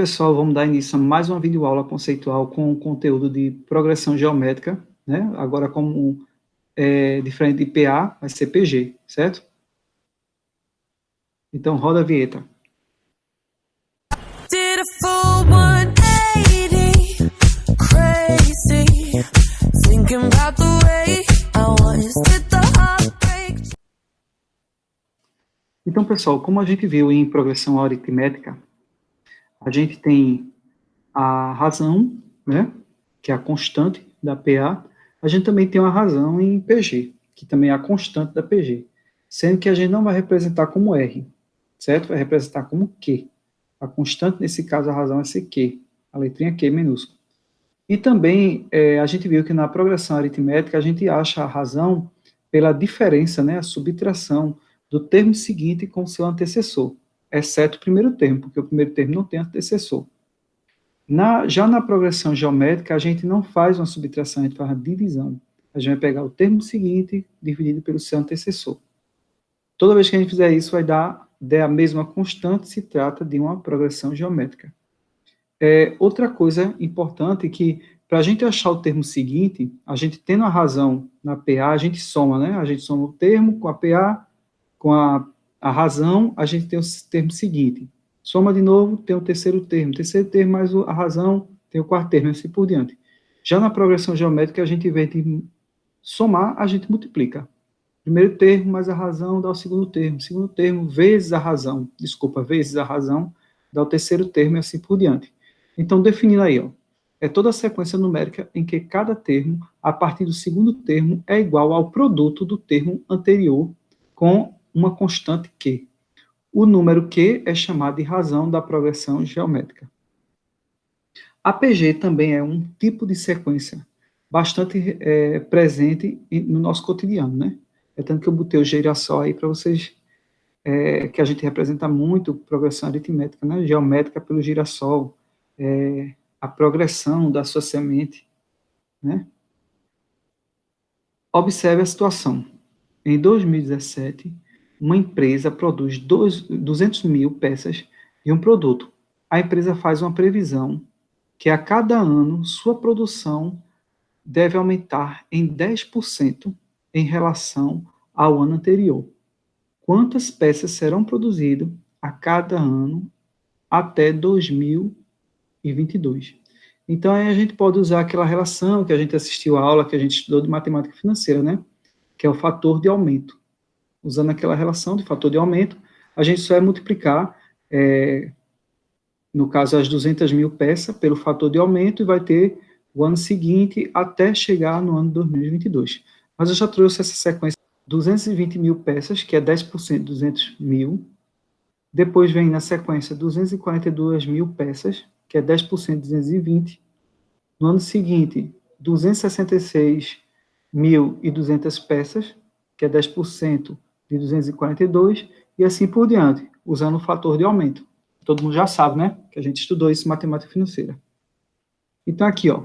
Pessoal, vamos dar início a mais uma videoaula conceitual com conteúdo de progressão geométrica, né? Agora, como diferente de PA, vai ser PG, certo? Então, roda a vinheta. Did a full 180, crazy, thinking about the way I was, did the heartbreak. Então, pessoal, como a gente viu em progressão aritmética, a gente tem a razão, né, que é a constante da PA. A gente também tem uma razão em PG, que também é a constante da PG, sendo que a gente não vai representar como R, certo? Vai representar como Q. A constante, nesse caso, a razão vai ser Q, a letrinha Q minúscula. E também, a gente viu que na progressão aritmética, a gente acha a razão pela diferença, né, a subtração do termo seguinte com o seu antecessor, exceto o primeiro termo, porque o primeiro termo não tem antecessor. Já na progressão geométrica, a gente não faz uma subtração, a gente faz uma divisão. A gente vai pegar o termo seguinte dividido pelo seu antecessor. Toda vez que a gente fizer isso, vai dar a mesma constante, se trata de uma progressão geométrica. Outra coisa importante é que, para a gente achar o termo seguinte, a gente tendo a razão na PA, a gente soma, né? A gente soma o termo com a PA, com a razão, a gente tem o termo seguinte. Soma de novo, tem o terceiro termo mais a razão, tem o quarto termo, assim por diante. Já na progressão geométrica, a gente, em vez de somar, a gente multiplica. Primeiro termo mais a razão dá o segundo termo vezes a razão, dá o terceiro termo e assim por diante. Então, definindo aí, ó, é toda a sequência numérica em que cada termo, a partir do segundo termo, é igual ao produto do termo anterior com uma constante Q. O número Q é chamado de razão da progressão geométrica. A PG também é um tipo de sequência bastante presente no nosso cotidiano, né? É tanto que eu botei o girassol aí para vocês, que a gente representa muito progressão aritmética, né? Geométrica pelo girassol, a progressão da sua semente, né? Observe a situação. Em 2017, uma empresa produz 200 mil peças de um produto. A empresa faz uma previsão que a cada ano sua produção deve aumentar em 10% em relação ao ano anterior. Quantas peças serão produzidas a cada ano até 2022? Então, aí a gente pode usar aquela relação que a gente assistiu à aula, que a gente estudou de matemática financeira, né? Que é o fator de aumento. Usando aquela relação de fator de aumento, a gente só vai multiplicar, no caso, as 200 mil peças pelo fator de aumento e vai ter o ano seguinte até chegar no ano 2022. Mas eu já trouxe essa sequência: 220 mil peças, que é 10% de 200 mil. Depois vem na sequência 242 mil peças, que é 10% de 220. No ano seguinte, 266.200 peças, que é 10% de 242, e assim por diante, usando o fator de aumento. Todo mundo já sabe, né? Que a gente estudou isso em matemática financeira. Então, aqui, ó.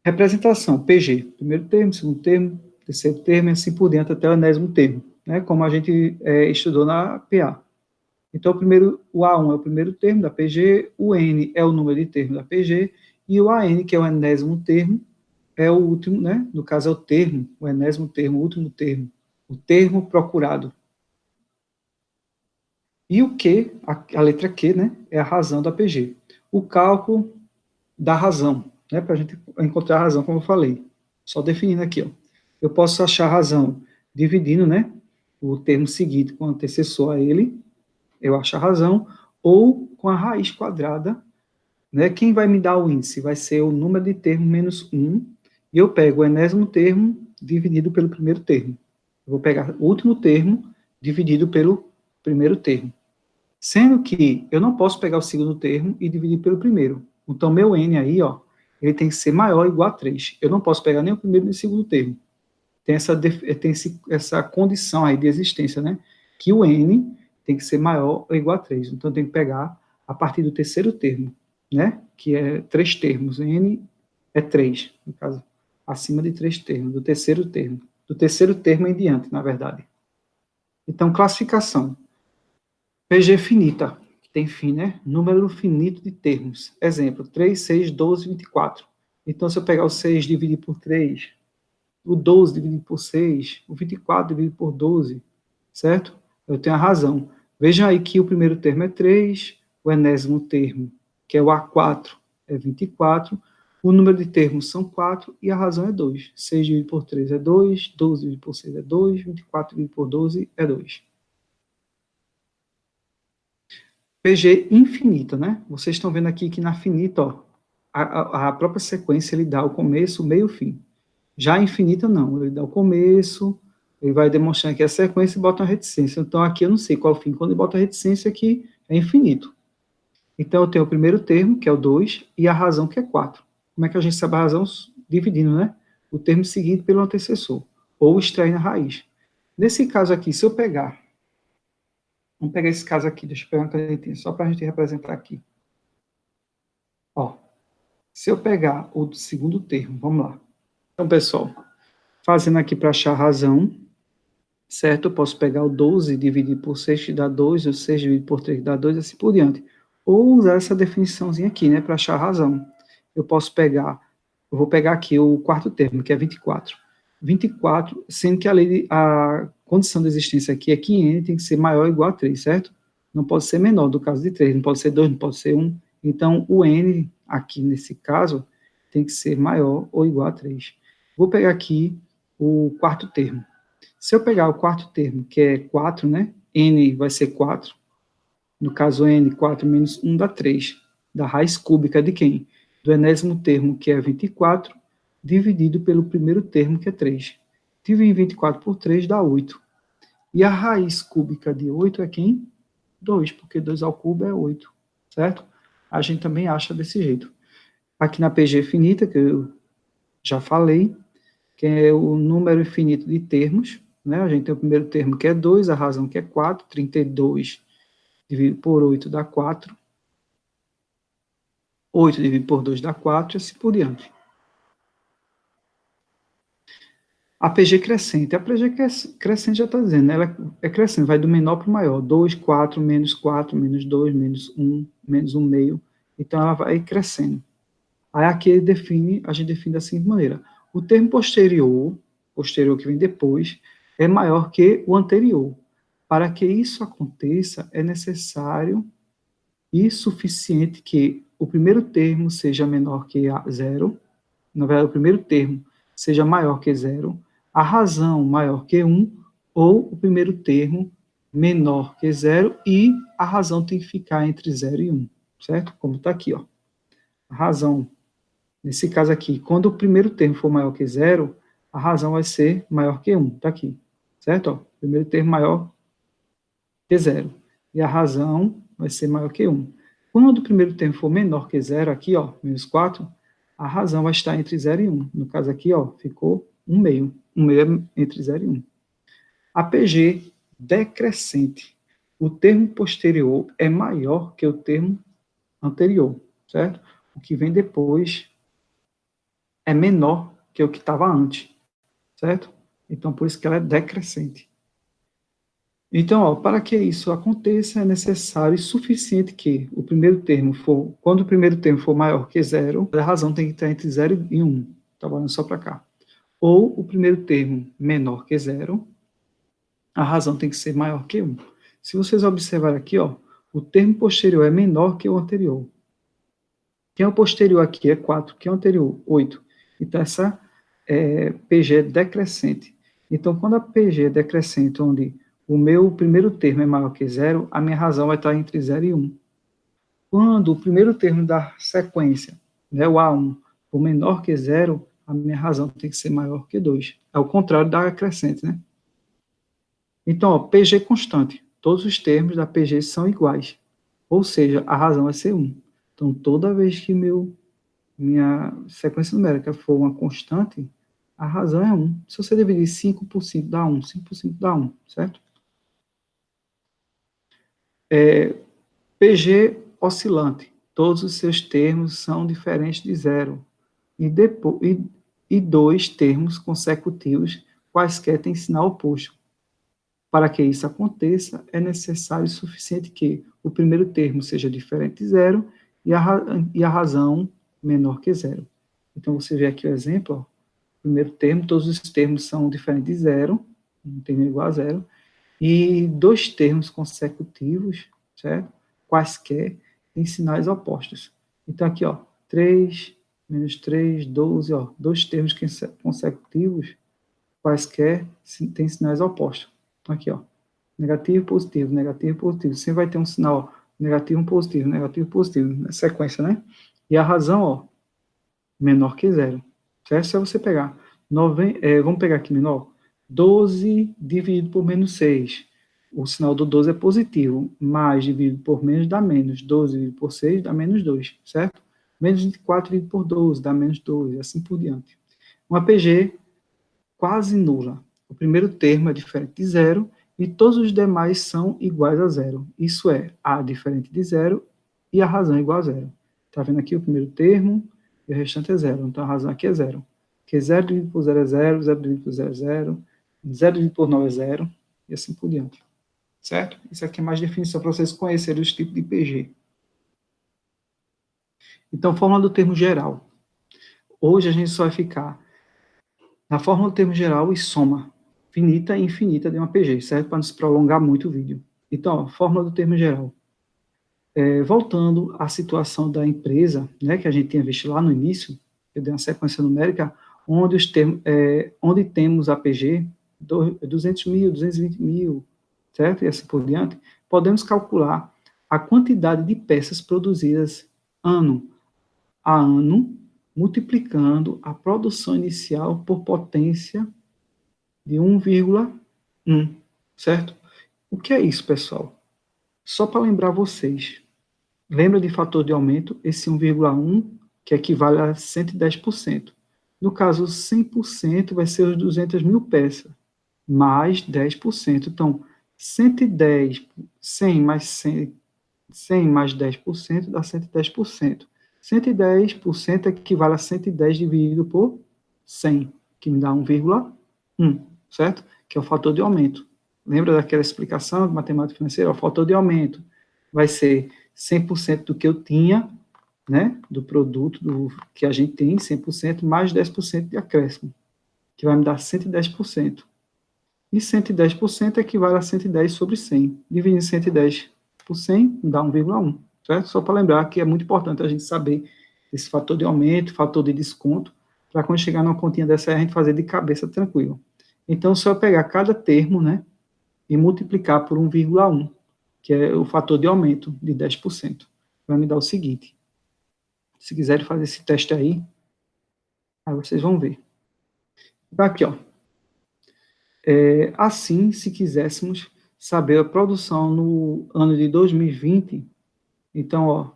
Representação, PG. Primeiro termo, segundo termo, terceiro termo, e assim por diante, até o enésimo termo, né? Como a gente estudou na PA. Então, o A1 é o primeiro termo da PG, o N é o número de termos da PG, e o AN, que é o enésimo termo, é o último, né? No caso, é o termo, o enésimo termo, o último termo, o termo procurado. E o Q, a letra Q, né? É a razão da PG. O cálculo da razão, né? Para a gente encontrar a razão, como eu falei. Só definindo aqui, ó. Eu posso achar a razão dividindo, né? O termo seguinte com o antecessor a ele, eu acho a razão, ou com a raiz quadrada, né? Quem vai me dar o índice? Vai ser o número de termos menos 1, e eu pego o enésimo termo dividido pelo primeiro termo. Eu vou pegar o último termo dividido pelo primeiro termo. Sendo que eu não posso pegar o segundo termo e dividir pelo primeiro. Então, meu N aí, ó, ele tem que ser maior ou igual a 3. Eu não posso pegar nem o primeiro nem o segundo termo. Tem essa condição aí de existência, né? Que o N tem que ser maior ou igual a 3. Então, eu tenho que pegar a partir do terceiro termo, né? Que é 3 termos. N é 3, no caso, acima de 3 termos, do terceiro termo. Do terceiro termo em diante, na verdade. Então, classificação. PG finita, tem fim, né? Número finito de termos. Exemplo, 3, 6, 12, 24. Então, se eu pegar o 6 e dividir por 3, o 12 dividido por 6, o 24 dividido por 12, certo? Eu tenho a razão. Vejam aí que o primeiro termo é 3, o enésimo termo, que é o A4, é 24, o número de termos são 4 e a razão é 2. 6 dividido por 3 é 2, 12 dividido por 6 é 2, 24 dividido por 12 é 2. PG infinita, né? Vocês estão vendo aqui que na finita, ó, a própria sequência ele dá o começo, o meio e o fim. Já a infinita, não. Ele dá o começo, ele vai demonstrando aqui a sequência e bota uma reticência. Então, aqui eu não sei qual é o fim. Quando ele bota a reticência, aqui é infinito. Então, eu tenho o primeiro termo, que é o 2, e a razão, que é 4. Como é que a gente sabe a razão? Dividindo, né? O termo seguinte pelo antecessor, ou extraindo a raiz. Nesse caso aqui, se eu pegar... Vamos pegar esse caso aqui, deixa eu pegar uma canetinha, só para a gente representar aqui. Ó, se eu pegar o segundo termo, vamos lá. Então, pessoal, fazendo aqui para achar a razão, certo? Eu posso pegar o 12 dividir por 6, que dá 2, o 6 dividir por 3, que dá 2, assim por diante. Ou usar essa definiçãozinha aqui, né, para achar a razão. Eu posso pegar, eu vou pegar aqui o quarto termo, que é 24. 24, sendo que a condição de existência aqui é que n tem que ser maior ou igual a 3, certo? Não pode ser menor, do caso de 3, não pode ser 2, não pode ser 1. Então, o n, aqui nesse caso, tem que ser maior ou igual a 3. Vou pegar aqui o quarto termo. Se eu pegar o quarto termo, que é 4, né? N vai ser 4. No caso, N, 4 menos 1 dá 3. Da raiz cúbica de quem? Do enésimo termo, que é 24, dividido pelo primeiro termo, que é 3. Dividir 24 por 3 dá 8. E a raiz cúbica de 8 é quem? 2, porque 2 ao cubo é 8, certo? A gente também acha desse jeito. Aqui na PG finita, que eu já falei, que é o número infinito de termos, né? A gente tem o primeiro termo que é 2, a razão que é 4, 32 dividido por 8 dá 4, 8 dividido por 2 dá 4, e assim por diante. A PG crescente. A PG crescente já está dizendo, né? Ela é crescente, vai do menor para o maior. 2, 4, menos 2, menos 1 meio. Então, ela vai crescendo. Aí aqui a gente define da seguinte maneira. O termo posterior que vem depois, é maior que o anterior. Para que isso aconteça, é necessário e suficiente que o primeiro termo seja menor que zero, na verdade, o primeiro termo seja maior que zero, a razão maior que 1, ou o primeiro termo menor que zero e a razão tem que ficar entre 0 e 1, certo? Como está aqui, ó. A razão, nesse caso aqui, quando o primeiro termo for maior que zero, a razão vai ser maior que 1, está aqui, certo? Ó, primeiro termo maior que zero. E a razão vai ser maior que 1. Quando o primeiro termo for menor que zero, aqui, ó, menos 4, a razão vai estar entre 0 e 1. No caso aqui, ó, ficou 1 meio. 1 meio é entre 0 e 1. A PG decrescente. O termo posterior é maior que o termo anterior, certo? O que vem depois é menor que o que estava antes, certo? Então, por isso que ela é decrescente. Então, ó, para que isso aconteça, é necessário e suficiente que o primeiro termo for, quando o primeiro termo for maior que zero, a razão tem que estar entre 0 e 1, trabalhando só para cá. Ou o primeiro termo menor que zero, a razão tem que ser maior que 1. Se vocês observarem aqui, ó, o termo posterior é menor que o anterior. Quem é o posterior aqui é 4, quem é o anterior? 8. Então, essa PG é decrescente. Então, quando a PG é decrescente, onde o meu primeiro termo é maior que zero, a minha razão vai estar entre 0 e 1. Quando o primeiro termo da sequência, né, o A1, for menor que zero, a minha razão tem que ser maior que 2. É o contrário da crescente, né? Então, ó, PG constante. Todos os termos da PG são iguais. Ou seja, a razão vai ser 1. Então, toda vez que minha sequência numérica for uma constante, a razão é 1. Se você dividir 5 por 5 dá 1, 5 por 5 dá 1, certo? PG oscilante. Todos os seus termos são diferentes de zero. E dois termos consecutivos, quaisquer têm sinal oposto. Para que isso aconteça, é necessário o suficiente que o primeiro termo seja diferente de zero e a razão menor que zero. Então, você vê aqui o exemplo, ó, primeiro termo, todos os termos são diferentes de zero, um termo é igual a zero, e dois termos consecutivos, certo? Quaisquer, em sinais opostos. Então, aqui, ó, 3, menos 3, 12, ó, dois termos consecutivos, quaisquer, tem sinais opostos. Então, aqui, ó, negativo, positivo, negativo, positivo. Sempre vai ter um sinal, ó, negativo, positivo, na sequência, né? E a razão, ó, menor que zero. Certo? Se você pegar, vamos pegar aqui menor, 12 dividido por menos 6. O sinal do 12 é positivo, mais dividido por menos dá menos. 12 dividido por 6 dá menos 2, certo? Menos 24 dividido por 12 dá menos 2, e assim por diante. Uma PG quase nula. O primeiro termo é diferente de zero e todos os demais são iguais a zero. Isso é, A diferente de zero e a razão é igual a zero. Está vendo aqui o primeiro termo e o restante é zero. Então a razão aqui é zero. Porque 0 dividido por 0 é 0, 0 dividido por 0 é 0, 0 dividido por 9 é 0, e assim por diante. Certo? Isso aqui é mais definição para vocês conhecerem os tipos de PG. Então, fórmula do termo geral. Hoje a gente só vai ficar na fórmula do termo geral e soma finita e infinita de uma PG, certo? Para não se prolongar muito o vídeo. Então, ó, fórmula do termo geral. Voltando à situação da empresa, né, que a gente tinha visto lá no início, eu dei uma sequência numérica, onde temos a PG, 200 mil, 220 mil, certo? E assim por diante, podemos calcular a quantidade de peças produzidas ano a ano, multiplicando a produção inicial por potência de 1,1, certo? O que é isso, pessoal? Só para lembrar vocês, lembra de fator de aumento? Esse 1,1, que equivale a 110%. No caso, 100% vai ser os 200 mil peças, mais 10%. Então, 110, 100 mais 100, 100 mais 10% dá 110%. 110% equivale a 110 dividido por 100, que me dá 1,1, certo? Que é o fator de aumento. Lembra daquela explicação de matemática financeira? O fator de aumento vai ser 100% do que eu tinha, né, do produto que a gente tem, 100%, mais 10% de acréscimo, que vai me dar 110%. E 110% equivale a 110 sobre 100. Dividindo 110 por 100, dá 1,1. Certo? Só para lembrar que é muito importante a gente saber esse fator de aumento, fator de desconto, para quando chegar numa continha dessa aí, a gente fazer de cabeça tranquilo. Então, se eu pegar cada termo, né, e multiplicar por 1,1, que é o fator de aumento de 10%, vai me dar o seguinte. Se quiserem fazer esse teste aí vocês vão ver. Então, aqui, ó. Assim, se quiséssemos saber a produção no ano de 2020, então, ó,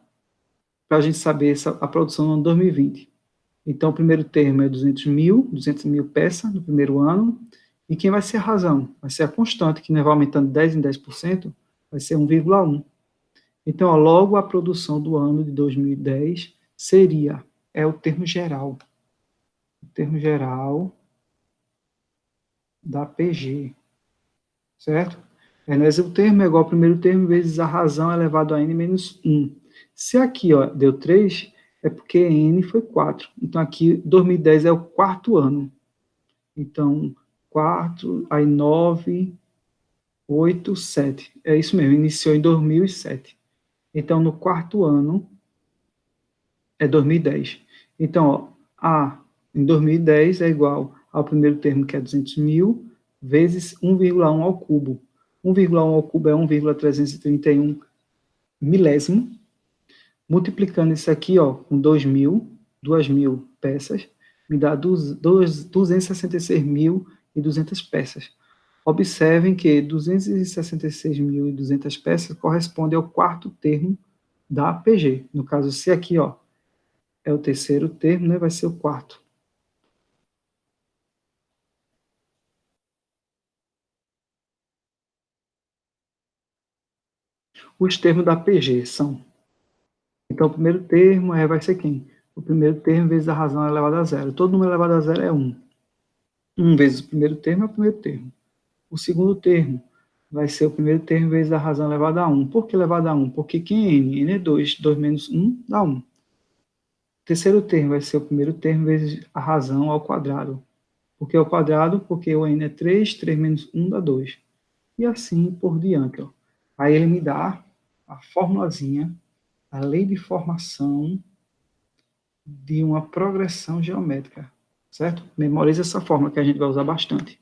para a gente saber a produção no ano 2020. Então, o primeiro termo é 200 mil peças no primeiro ano, e quem vai ser a razão? Vai ser a constante, que vai aumentando 10 em 10%, vai ser 1,1. Então, ó, logo a produção do ano de 2010 seria, o termo geral. O termo geral da PG, certo? Mas o termo é igual ao primeiro termo vezes a razão elevado a n menos 1. Se aqui, ó, deu 3, é porque n foi 4. Então, aqui, 2010 é o quarto ano. Então, 4, aí 9, 8, 7. É isso mesmo, iniciou em 2007. Então, no quarto ano, é 2010. Então, ó, em 2010 é igual ao primeiro termo, que é 200 mil, vezes 1,1 ao cubo. 1,1 ao cubo é 1,331 milésimo. Multiplicando isso aqui, ó, com 2.000 peças, me dá 266.200 peças. Observem que 266.200 peças corresponde ao quarto termo da PG. No caso, se aqui, ó, é o terceiro termo, né, vai ser o quarto. Os termos da PG são... Então, o primeiro termo vai ser quem? O primeiro termo vezes a razão elevada a zero. Todo número elevado a zero é 1. 1 vezes o primeiro termo é o primeiro termo. O segundo termo, vai ser o primeiro termo vezes a razão elevada a 1. Por que elevada a 1? Porque aqui em n, n é 2, 2 menos 1 dá 1. O terceiro termo vai ser o primeiro termo vezes a razão ao quadrado. Por que ao quadrado? Porque o n é 3, 3 menos 1 dá 2. E assim por diante. Ó. Aí ele me dá a formulazinha, a lei de formação de uma progressão geométrica, certo? Memorize essa fórmula que a gente vai usar bastante.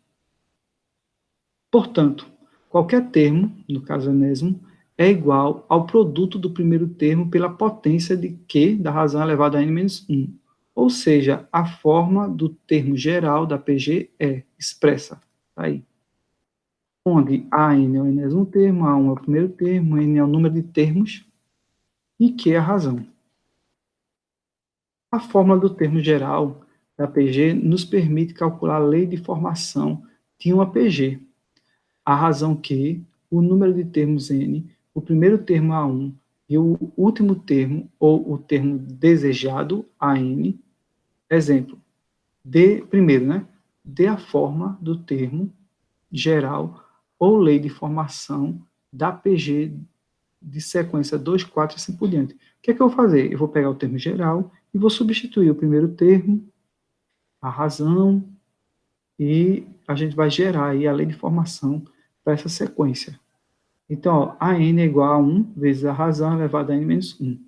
Portanto, qualquer termo, no caso enésimo, é igual ao produto do primeiro termo pela potência de Q da razão elevada a n menos 1. Ou seja, a forma do termo geral da PG é expressa. Tá aí. Onde AN é o enésimo termo, A1 é o primeiro termo, N é o número de termos e Q é a razão. A fórmula do termo geral da PG nos permite calcular a lei de formação de uma PG. A razão que o número de termos n, o primeiro termo A1 e o último termo, ou o termo desejado, AN, exemplo, primeiro, né? Dê a forma do termo geral ou lei de formação da PG de sequência 2, 4 e assim por diante. O que é que eu vou fazer? Eu vou pegar o termo geral e vou substituir o primeiro termo, a razão, e a gente vai gerar aí a lei de formação para essa sequência. Então, ó, a n é igual a 1 vezes a razão elevada a n menos 1.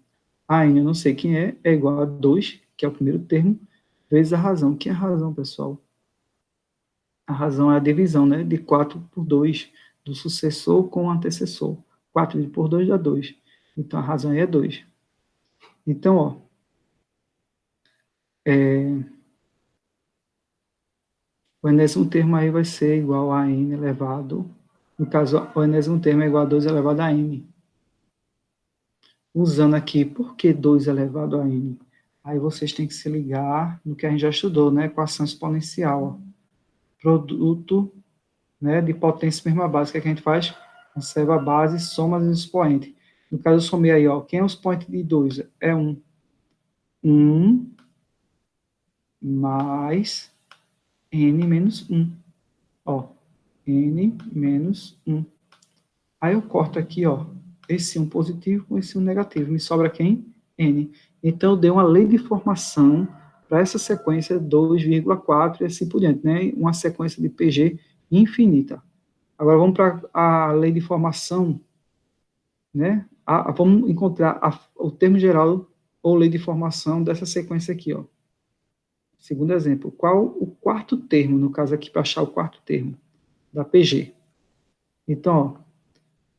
A n, eu não sei quem é igual a 2, que é o primeiro termo, vezes a razão. Que é a razão, pessoal? A razão é a divisão, né, de 4 por 2, do sucessor com o antecessor. 4 por 2 dá 2. Então, a razão aí é 2. Então, ó, o enésimo termo aí vai ser igual a n elevado, no caso, o enésimo termo é igual a 2 elevado a n. Usando aqui, por que 2 elevado a n? Aí vocês têm que se ligar no que a gente já estudou, né? Equação exponencial. Ó. Produto, né, de potência mesma básica que a gente faz, conserva a base, soma os expoentes. No caso, eu somei aí, ó, quem é o expoente de 2? É 1. 1 mais n menos 1. Ó, n menos 1. Aí eu corto aqui, ó, esse 1 positivo com esse 1 negativo. Me sobra quem? N. Então, eu dei uma lei de formação para essa sequência 2,4 e assim por diante, né? Uma sequência de PG infinita. Agora, vamos para a lei de formação, né? Vamos encontrar o termo geral ou lei de formação dessa sequência aqui, ó. Segundo exemplo, qual o quarto termo, no caso aqui, para achar o quarto termo da PG? Então, ó,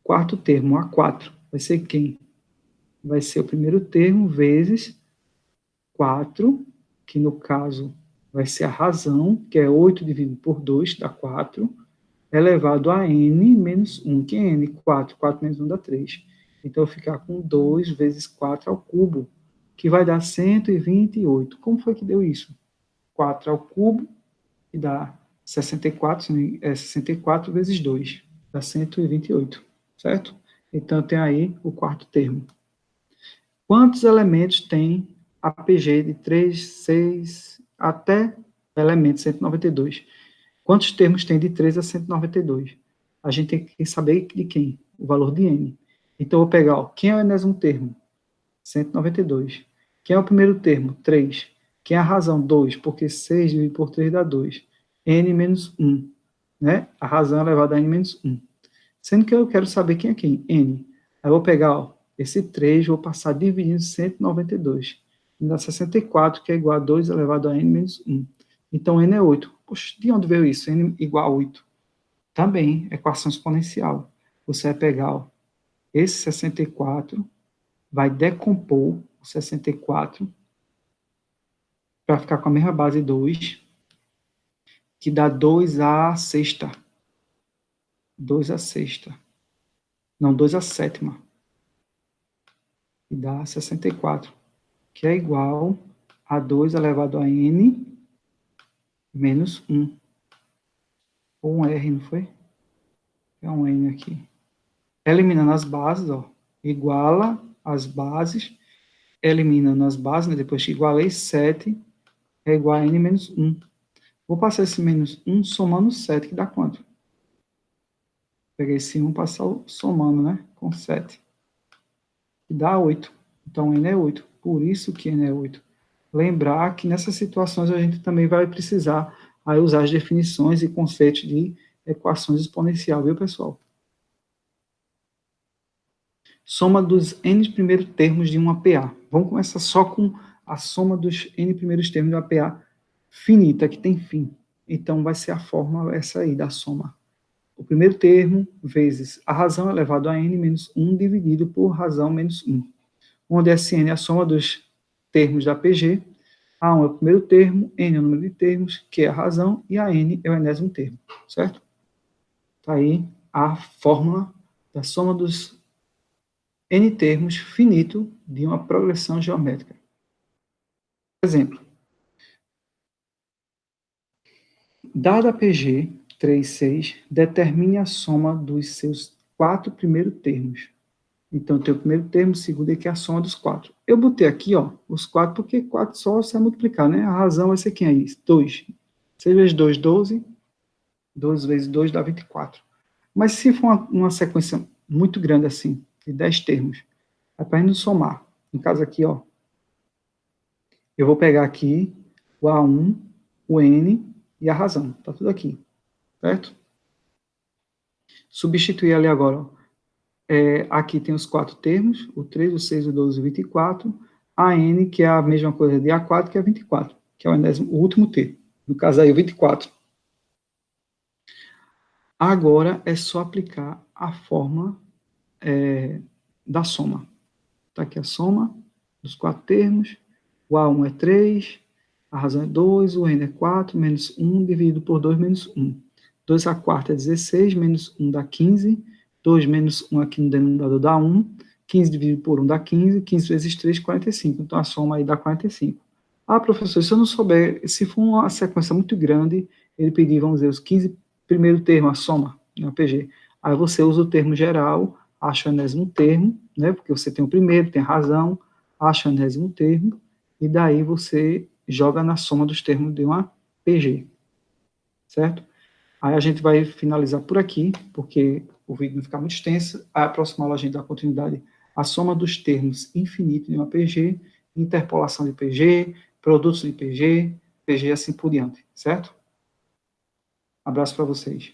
quarto termo, A4, vai ser quem? Vai ser o primeiro termo vezes 4, que no caso vai ser a razão, que é 8 dividido por 2, dá 4, elevado a n menos 1, que é n, 4. 4 menos 1 dá 3. Então, eu vou ficar com 2 vezes 4 ao cubo, que vai dar 128. Como foi que deu isso? 4 ao cubo, que dá 64, é 64 vezes 2, dá 128, certo? Então, tem aí o quarto termo. Quantos elementos tem a PG de 3, 6 até elemento 192? Quantos termos tem de 3 a 192? A gente tem que saber de quem? O valor de n. Então, eu vou pegar, ó, quem é o enésimo termo? 192. Quem é o primeiro termo? 3. Quem é a razão? 2, porque 6 dividido por 3 dá 2. N menos 1. Né? A razão é elevada a n menos 1. Sendo que eu quero saber quem é quem? N. Aí eu vou pegar, ó, esse 3, vou passar dividindo 192. Me dá 64, que é igual a 2 elevado a n menos 1. Então, n é 8. Poxa, de onde veio isso? N igual a 8. Também, equação exponencial. Você vai pegar, ó, esse 64, vai decompor o 64 para ficar com a mesma base 2, que dá 2 a sexta. 2 a sexta. Não, 2 a sétima. E dá 64, que é igual a 2 elevado a n menos 1. Ou um R, não foi? É um N aqui. Eliminando as bases, ó, iguala as bases, eliminando as bases, né, depois que igualei 7, é igual a n menos 1. Vou passar esse menos 1 somando 7, que dá quanto? pegar esse 1 e passar somando, né? Com 7. E dá 8. Então, N é 8. Por isso que N é 8. Lembrar que nessas situações a gente também vai precisar aí usar as definições e conceitos de equações exponencial, viu, pessoal? Soma dos N primeiros termos de uma PA. Vamos começar só com a soma dos N primeiros termos de uma PA finita, que tem fim. Então, vai ser a fórmula essa aí, da soma. O primeiro termo vezes a razão elevado a N menos 1 dividido por razão menos 1. Onde Sn é a soma dos termos da PG, A1 é o primeiro termo, N é o número de termos, Q é a razão, e a N é o enésimo termo, certo? Está aí a fórmula da soma dos N termos finito de uma progressão geométrica. Exemplo. Dada a PG 3, 6, determine a soma dos seus 4 primeiros termos. Então, tem o primeiro termo, o segundo, que é a soma dos 4. Eu botei aqui, ó, os 4, porque 4 só você vai multiplicar, né? A razão vai ser quem aí? 2. 6 vezes 2, 12. 12 vezes 2 dá 24. Mas se for uma sequência muito grande assim, de 10 termos, é para a gente somar. No caso aqui, ó, eu vou pegar aqui o A1, o N e a razão. Tá tudo aqui, certo? Substituir ali agora, ó. Aqui tem os 4 termos, o 3, o 6, o 12 e o 24. A N, que é a mesma coisa de A4, que é 24, que é o último termo. No caso aí, o 24. Agora é só aplicar a fórmula da soma. Está aqui a soma dos 4 termos. O A1 é 3, a razão é 2, o N é 4, menos 1 dividido por 2 menos 1. 2 a quarta é 16, menos 1 dá 15. 2 menos 1 aqui no denominador dá 1. 15 dividido por 1 dá 15. 15 vezes 3, 45. Então, a soma aí dá 45. Ah, professor, se eu não souber, se for uma sequência muito grande, ele pedir, vamos dizer, os 15 primeiro termo, a soma, na PG. Aí você usa o termo geral, acha o enésimo termo, né, porque você tem o primeiro, tem a razão, acha o enésimo termo, e daí você joga na soma dos termos de uma PG, certo? Aí a gente vai finalizar por aqui, porque o vídeo não fica muito extenso. A próxima aula a gente dá continuidade à soma dos termos infinito de uma PG, interpolação de PG, produtos de PG, PG assim por diante, certo? Abraço para vocês.